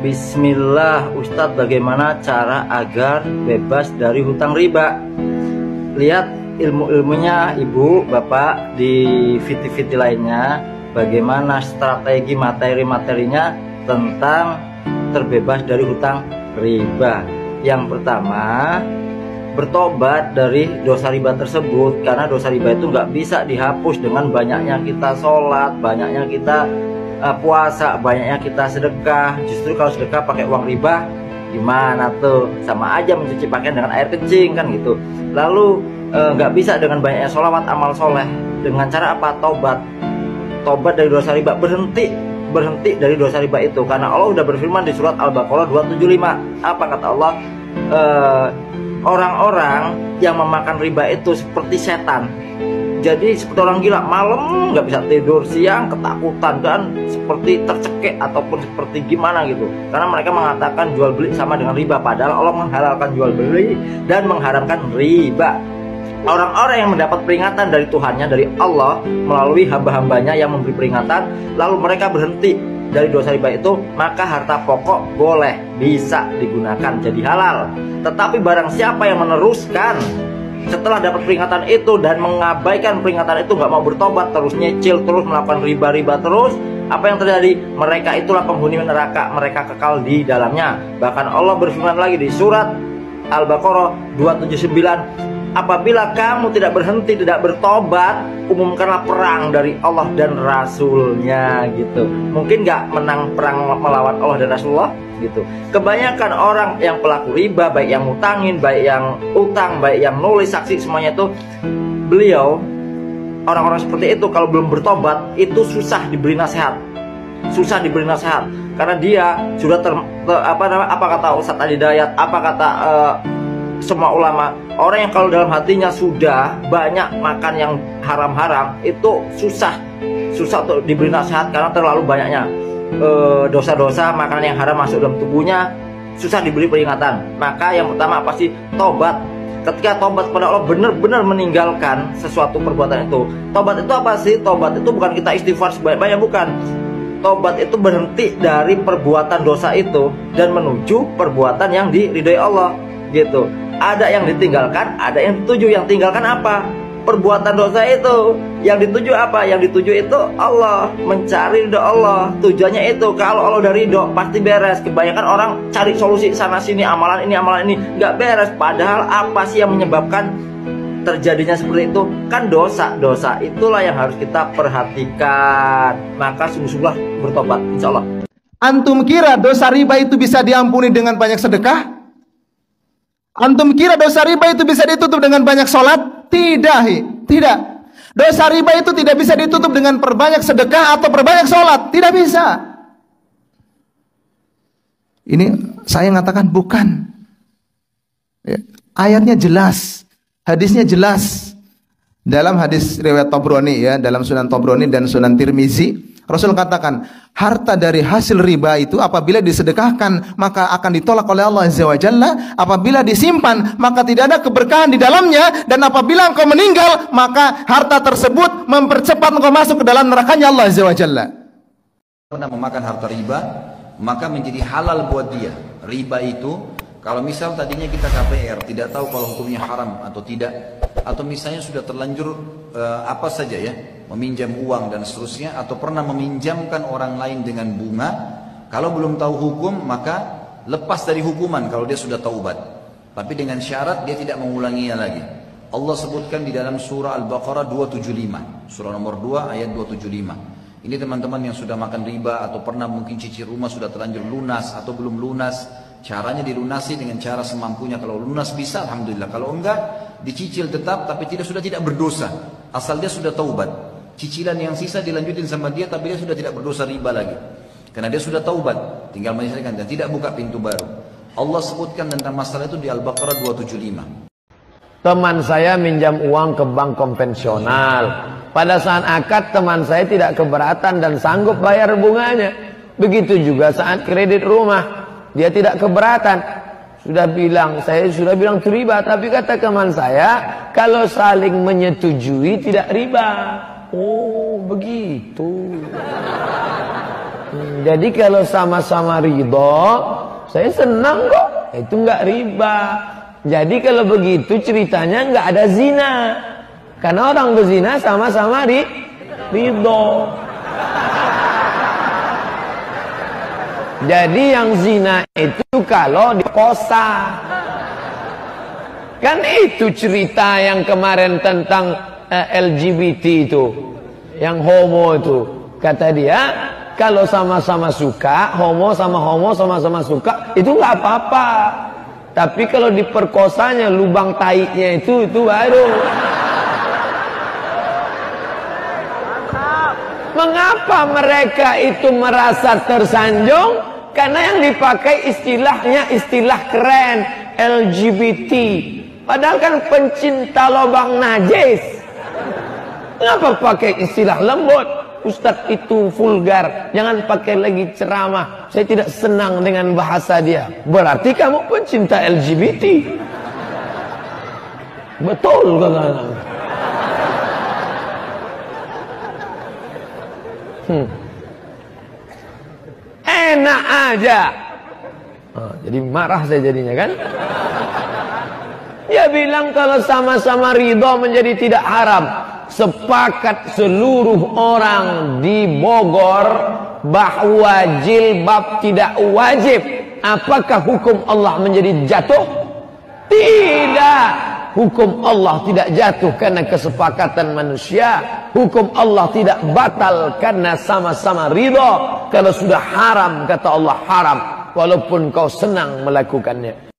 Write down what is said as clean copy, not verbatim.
Bismillah Ustadz, bagaimana cara agar bebas dari hutang riba? Lihat ilmu-ilmunya ibu bapak di video-video lainnya, bagaimana strategi materi-materinya tentang terbebas dari hutang riba. Yang pertama, bertobat dari dosa riba tersebut, karena dosa riba itu nggak bisa dihapus dengan banyaknya kita sholat, banyaknya kita puasa, banyaknya kita sedekah. Justru kalau sedekah pakai uang riba, gimana tuh? Sama aja mencuci pakaian dengan air kencing kan gitu. Lalu nggak bisa dengan banyaknya sholawat, amal soleh. Dengan cara apa? Tobat dari dosa riba, berhenti dari dosa riba itu. Karena Allah udah berfirman di surat Al-Baqarah 275. Apa kata Allah? Orang-orang yang memakan riba itu seperti setan. Jadi seperti orang gila, malam nggak bisa tidur, siang ketakutan dan seperti tercekik ataupun seperti gimana gitu. Karena mereka mengatakan jual beli sama dengan riba, padahal Allah menghalalkan jual beli dan mengharamkan riba. Orang-orang yang mendapat peringatan dari Tuhannya, dari Allah melalui hamba-hambanya yang memberi peringatan, lalu mereka berhenti dari dosa riba itu, maka harta pokok boleh bisa digunakan jadi halal. Tetapi barang siapa yang meneruskan setelah dapat peringatan itu dan mengabaikan peringatan itu, nggak mau bertobat, terus nyicil, terus melakukan riba-riba terus, apa yang terjadi? Mereka itulah penghuni neraka, mereka kekal di dalamnya. Bahkan Allah berfirman lagi di surat Al-Baqarah 279, apabila kamu tidak berhenti, tidak bertobat, umumkanlah perang dari Allah dan Rasulnya gitu. Mungkin nggak menang perang melawan Allah dan Rasulullah gitu. Kebanyakan orang yang pelaku riba, baik yang ngutangin, baik yang utang, baik yang nulis saksi, semuanya itu, beliau orang-orang seperti itu kalau belum bertobat itu susah diberi nasihat, karena dia sudah apa kata Ustadz Adidayat, apa kata semua ulama, orang yang kalau dalam hatinya sudah banyak makan yang haram-haram itu susah untuk diberi nasihat, karena terlalu banyaknya dosa-dosa makanan yang haram masuk dalam tubuhnya, susah diberi peringatan. Maka yang pertama pasti tobat. Ketika tobat kepada Allah, benar-benar meninggalkan sesuatu perbuatan itu. Tobat itu apa sih? Tobat itu bukan kita istighfar sebanyak-banyak, bukan. Tobat itu berhenti dari perbuatan dosa itu dan menuju perbuatan yang diridhai Allah gitu. Ada yang ditinggalkan, ada yang dituju. Yang tinggalkan apa? Perbuatan dosa itu. Yang dituju apa? Yang dituju itu Allah, mencari ridho Allah. Tujuannya itu, kalau Allah udah ridho pasti beres. Kebanyakan orang cari solusi sana sini, amalan ini, nggak beres. Padahal apa sih yang menyebabkan terjadinya seperti itu? Kan dosa itulah yang harus kita perhatikan. Maka sungguh-sungguhlah bertobat, insya Allah. Antum kira dosa riba itu bisa diampuni dengan banyak sedekah? Antum kira dosa riba itu bisa ditutup dengan banyak sholat? Tidak. Dosa riba itu tidak bisa ditutup dengan perbanyak sedekah atau perbanyak sholat. Tidak bisa. Ini saya mengatakan bukan. Ayatnya jelas, hadisnya jelas. Dalam hadis riwayat Tabrani, ya, dalam Sunan Tabrani dan Sunan Tirmizi, Rasul katakan, harta dari hasil riba itu apabila disedekahkan maka akan ditolak oleh Allah Azza wa Jalla. Apabila disimpan maka tidak ada keberkahan di dalamnya, dan apabila engkau meninggal maka harta tersebut mempercepat engkau masuk ke dalam nerakanya Allah Azza wa Jalla. Pernah memakan harta riba, maka menjadi halal buat dia. Riba itu, kalau misal tadinya kita KPR, tidak tahu kalau hukumnya haram atau tidak, atau misalnya sudah terlanjur apa saja ya, meminjam uang dan seterusnya, atau pernah meminjamkan orang lain dengan bunga, kalau belum tahu hukum maka lepas dari hukuman kalau dia sudah taubat, tapi dengan syarat dia tidak mengulanginya lagi. Allah sebutkan di dalam surah Al-Baqarah 275, surah nomor 2 ayat 275. Ini teman-teman yang sudah makan riba atau pernah mungkin cicil rumah sudah terlanjur lunas atau belum lunas, caranya dilunasi dengan cara semampunya. Kalau lunas bisa, alhamdulillah. Kalau enggak, dicicil tetap, tapi sudah tidak berdosa. Asal dia sudah taubat. Cicilan yang sisa dilanjutin sama dia, tapi dia sudah tidak berdosa riba lagi. Karena dia sudah taubat, tinggal menyelesaikan dan tidak buka pintu baru. Allah sebutkan tentang masalah itu di Al-Baqarah 275. Teman saya minjam uang ke bank konvensional. Pada saat akad teman saya tidak keberatan dan sanggup bayar bunganya. Begitu juga saat kredit rumah. Dia tidak keberatan. Saya sudah bilang itu riba, tapi kata teman saya, kalau saling menyetujui tidak riba. Oh, begitu. Jadi kalau sama-sama ridho, saya senang kok. Itu nggak riba. Jadi kalau begitu ceritanya nggak ada zina. Karena orang berzina sama-sama ridho. Jadi yang zina itu kalau diperkosa. Kan itu cerita yang kemarin tentang LGBT itu, yang homo itu. Kata dia, kalau sama-sama suka, homo sama-sama suka, itu nggak apa-apa. Tapi kalau diperkosanya, lubang taiknya itu baru. Mengapa mereka itu merasa tersanjung? Karena yang dipakai istilahnya istilah keren, LGBT. Padahal kan pencinta lubang najis. Kenapa pakai istilah lembut? Ustadz itu vulgar, jangan pakai lagi ceramah. Saya tidak senang dengan bahasa dia. Berarti kamu pencinta LGBT. Betul katanya. Enak aja. Jadi marah saya jadinya kan. Dia bilang kalau sama-sama ridho menjadi tidak haram. Sepakat seluruh orang di Bogor bahwa jilbab tidak wajib. Apakah hukum Allah menjadi jatuh? Tidak. Hukum Allah tidak jatuh karena kesepakatan manusia. Hukum Allah tidak batal karena sama-sama ridho. Kalau sudah haram, kata Allah haram, walaupun kau senang melakukannya.